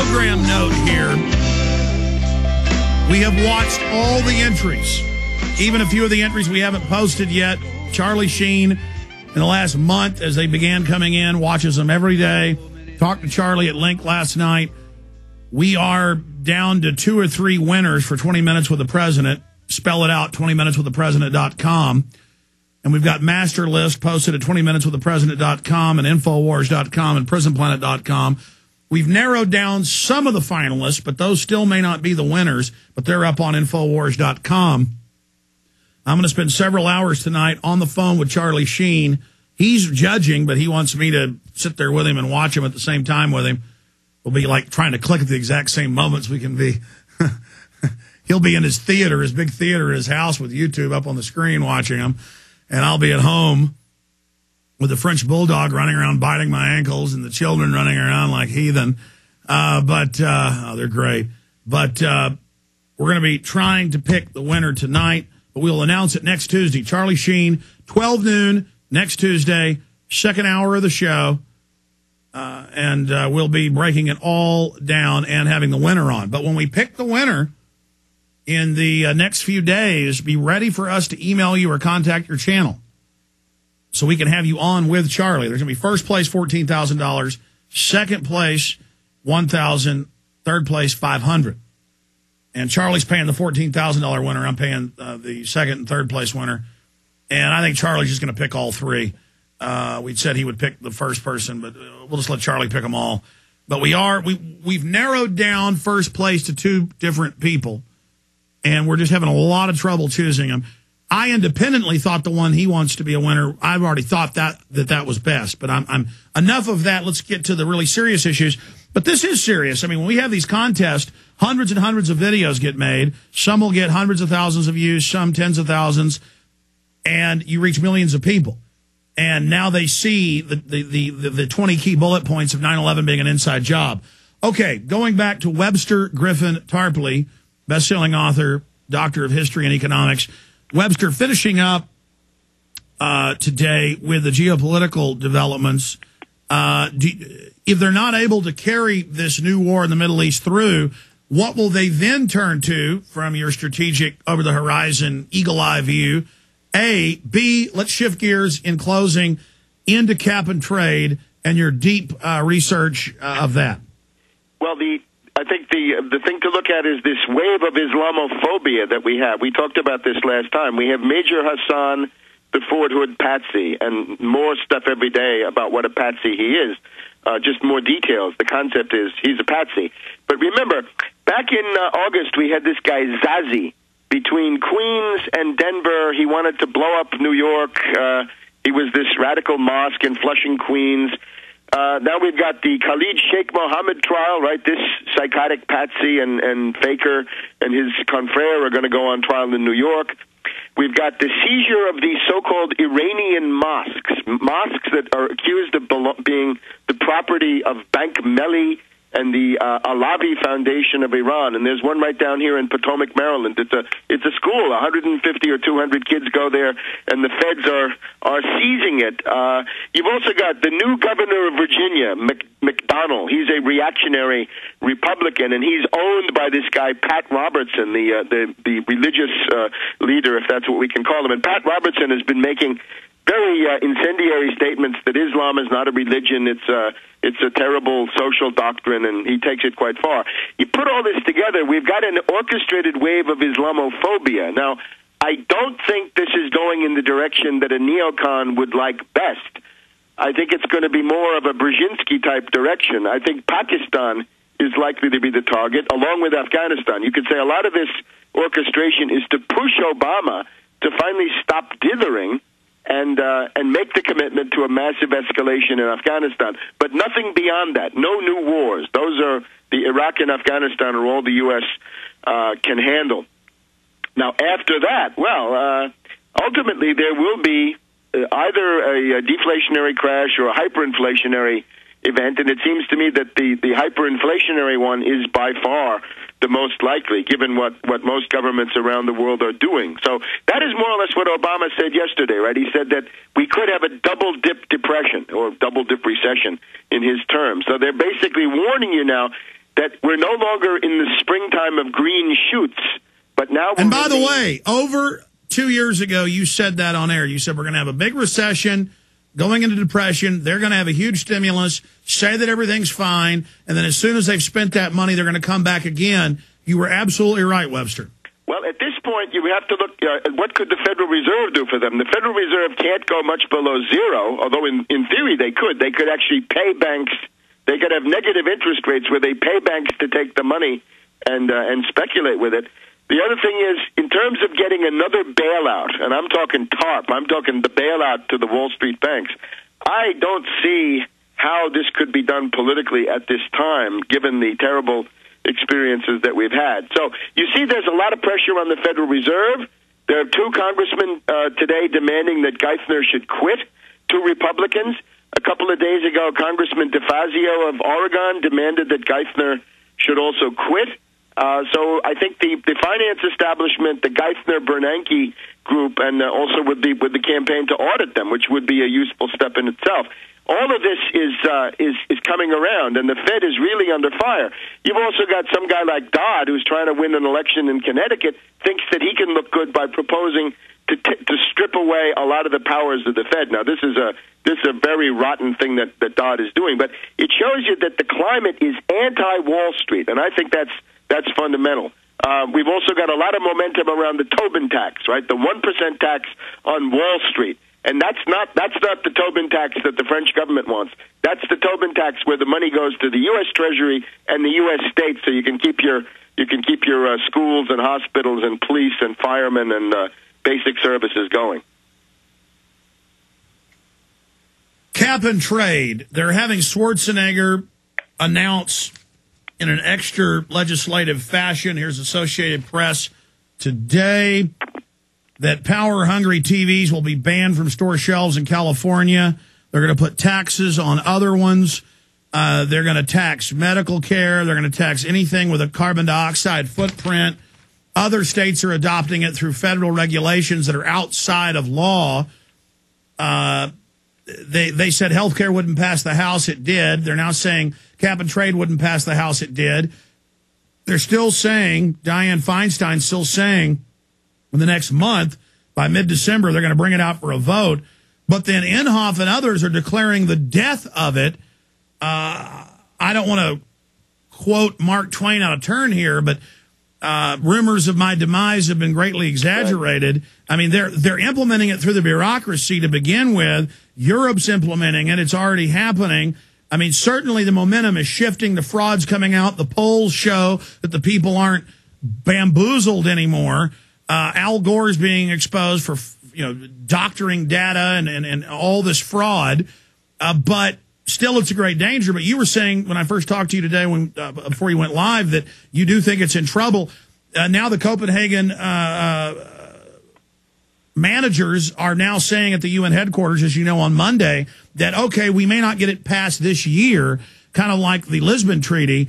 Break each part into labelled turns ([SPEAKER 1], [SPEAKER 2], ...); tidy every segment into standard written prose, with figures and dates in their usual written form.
[SPEAKER 1] program note here. We have watched all the entries, even a few of the entries we haven't posted yet. Charlie Sheen, in the last month, as they began coming in, watches them every day. Talked to Charlie at length last night. We are down to 2 or 3 winners for 20 Minutes with the President. Spell it out, 20minuteswiththepresident.com. And we've got master list posted at 20minuteswiththepresident.com and Infowars.com and prisonplanet.com. We've narrowed down some of the finalists, but those still may not be the winners, but they're up on Infowars.com. I'm going to spend several hours tonight on the phone with Charlie Sheen. He's judging, but he wants me to sit there with him and watch him at the same time with him. We'll be like trying to click at the exact same moments we can be. He'll be in his theater, his big theater, his house with YouTube up on the screen watching him. And I'll be at home with the French bulldog running around biting my ankles and the children running around like heathen. They're great. But we're going to be trying to pick the winner tonight, but we'll announce it next Tuesday. Charlie Sheen, 12 noon next Tuesday, second hour of the show. And we'll be breaking it all down and having the winner on. But when we pick the winner in the next few days, be ready for us to email you or contact your channel so we can have you on with Charlie. There's going to be first place, $14,000, second place, $1,000, third place, $500. And Charlie's paying the $14,000 winner. I'm paying the second and third place winner. And I think Charlie's just going to pick all 3. We'd said he would pick the first person, but we'll just let Charlie pick them all. But we've narrowed down first place to 2 different people. And we're just having a lot of trouble choosing him. I independently thought the one he wants to be a winner. I've already thought that was best. But I'm enough of that. Let's get to the really serious issues. But this is serious. I mean, when we have these contests, hundreds and hundreds of videos get made. Some will get hundreds of thousands of views, some tens of thousands, and you reach millions of people. And now they see the 20 key bullet points of 9/11 being an inside job. Okay, going back to Webster Griffin Tarpley, best-selling author, doctor of history and economics. Webster, finishing up today with the geopolitical developments. If they're not able to carry this new war in the Middle East through, what will they then turn to from your strategic over-the-horizon eagle-eye view? A. B, let's shift gears in closing into cap and trade and your deep research of that. Well,
[SPEAKER 2] I think the thing to look at is this wave of Islamophobia that we have. We talked about this last time. We have Major Hassan, the Fort Hood patsy, and more stuff every day about what a patsy he is. Just more details. The concept is he's a patsy. But remember, back in August, we had this guy Zazi. Between Queens and Denver, he wanted to blow up New York. He was this radical mosque in Flushing, Queens. Now we've got the Khalid Sheikh Mohammed trial, right? This psychotic patsy and faker and his confrere are going to go on trial in New York. We've got the seizure of the so-called Iranian mosques that are accused of being the property of Bank Melli and the Alavi Foundation of Iran. And there's one right down here in Potomac, Maryland. It's a school. 150 or 200 kids go there, and the feds are seizing it. You've also got the new governor of Virginia, McDonnell. He's a reactionary Republican, and he's owned by this guy, Pat Robertson, the religious leader, if that's what we can call him. And Pat Robertson has been making very incendiary statements that Islam is not a religion. It's a terrible social doctrine, and he takes it quite far. You put all this together, we've got an orchestrated wave of Islamophobia. Now, I don't think this is going in the direction that a neocon would like best. I think it's going to be more of a Brzezinski-type direction. I think Pakistan is likely to be the target, along with Afghanistan. You could say a lot of this orchestration is to push Obama to finally stop dithering and make the commitment to a massive escalation in Afghanistan. But nothing beyond that. No new wars. Those are the Iraq and Afghanistan are all the U.S. Can handle. Now, after that, ultimately there will be either a deflationary crash or a hyperinflationary event, and it seems to me that the hyperinflationary one is by far the most likely, given what most governments around the world are doing. So that is more or less what Obama said yesterday, right? He said that we could have a double-dip depression or double-dip recession in his terms. So they're basically warning you now that we're no longer in the springtime of green shoots, but now we're...
[SPEAKER 1] And by the way, over 2 years ago, you said that on air. You said we're going to have a big recession, going into depression. They're going to have a huge stimulus, say that everything's fine, and then as soon as they've spent that money, they're going to come back again. You were absolutely right, Webster.
[SPEAKER 2] Well, at this point, you have to look at what could the Federal Reserve do for them. The Federal Reserve can't go much below zero, although in theory they could. They could actually pay banks. They could have negative interest rates where they pay banks to take the money and speculate with it. The other thing is, in terms of getting another bailout, and I'm talking TARP, I'm talking the bailout to the Wall Street banks, I don't see how this could be done politically at this time, given the terrible experiences that we've had. So you see there's a lot of pressure on the Federal Reserve. There are two congressmen today demanding that Geithner should quit, two Republicans. A couple of days ago, Congressman DeFazio of Oregon demanded that Geithner should also quit. So I think the finance establishment, the Geithner-Bernanke group, and also with the campaign to audit them, which would be a useful step in itself. All of this is coming around, and the Fed is really under fire. You've also got some guy like Dodd, who's trying to win an election in Connecticut, thinks that he can look good by proposing to strip away a lot of the powers of the Fed. Now, this is a very rotten thing that Dodd is doing, but it shows you that the climate is anti-Wall Street, and I think that's fundamental. We've also got a lot of momentum around the Tobin tax, right? The 1% tax on Wall Street. And that's not the Tobin tax that the French government wants. That's the Tobin tax where the money goes to the U.S. Treasury and the U.S. states, so you can keep your schools and hospitals and police and firemen and basic services going.
[SPEAKER 1] Cap and trade. They're having Schwarzenegger announce in an extra legislative fashion. Here's Associated Press today that power-hungry TVs will be banned from store shelves in California. They're going to put taxes on other ones. They're going to tax medical care. They're going to tax anything with a carbon dioxide footprint. Other states are adopting it through federal regulations that are outside of law. They said health care wouldn't pass the House. It did. They're now saying cap and trade wouldn't pass the House. It did. They're still saying, Dianne Feinstein's still saying, in the next month, by mid-December, they're going to bring it out for a vote. But then Inhofe and others are declaring the death of it. I don't want to quote Mark Twain out of turn here, but rumors of my demise have been greatly exaggerated. I mean, they're implementing it through the bureaucracy to begin with. Europe's implementing it. It's already happening. I mean, certainly the momentum is shifting. The fraud's coming out. The polls show that the people aren't bamboozled anymore. Al Gore's being exposed for, doctoring data and all this fraud. But still, it's a great danger. But you were saying when I first talked to you today, before you went live, that you do think it's in trouble. Now the Copenhagen managers are now saying at the UN headquarters, as you know, on Monday, that, okay, we may not get it passed this year, kind of like the Lisbon Treaty.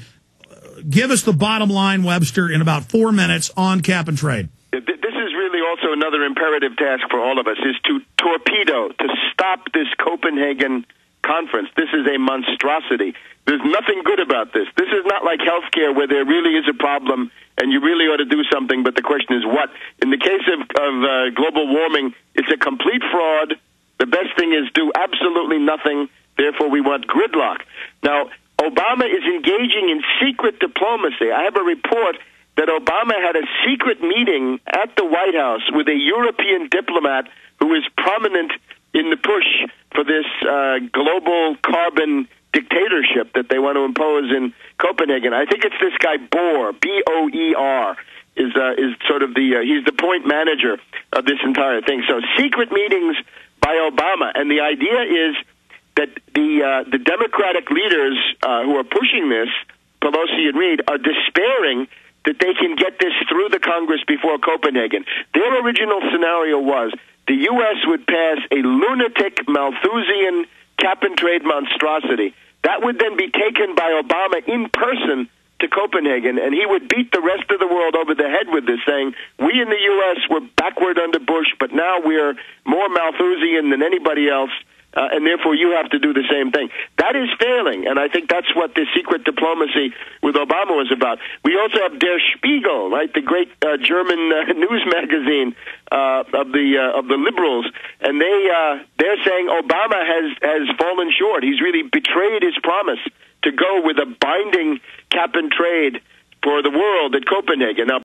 [SPEAKER 1] Give us the bottom line, Webster, in about 4 minutes on cap and trade.
[SPEAKER 2] This is really also another imperative task for all of us, is to torpedo, to stop this Copenhagen conference. This is a monstrosity. There's nothing good about this. This is not like healthcare where there really is a problem and you really ought to do something, but the question is what? In the case of global warming, it's a complete fraud. The best thing is do absolutely nothing. Therefore, we want gridlock. Now, Obama is engaging in secret diplomacy. I have a report that Obama had a secret meeting at the White House with a European diplomat who is prominent in the push for this global carbon dictatorship that they want to impose in Copenhagen. I think it's this guy Boer, B-O-E-R, is sort of he's the point manager of this entire thing. So secret meetings by Obama, and the idea is that the Democratic leaders who are pushing this, Pelosi and Reid, are despairing that they can get this through the Congress before Copenhagen. Their original scenario was the U.S. would pass a lunatic Malthusian cap-and-trade monstrosity. That would then be taken by Obama in person to Copenhagen, and he would beat the rest of the world over the head with this, saying, we in the U.S. were backward under Bush, but now we're more Malthusian than anybody else. and therefore you have to do the same thing. That is failing, and I think that's what the secret diplomacy with Obama was about. We also have Der Spiegel, right, the great German news magazine of the liberals, and they're saying Obama has fallen short. He's really betrayed his promise to go with a binding cap and trade for the world at Copenhagen. Now,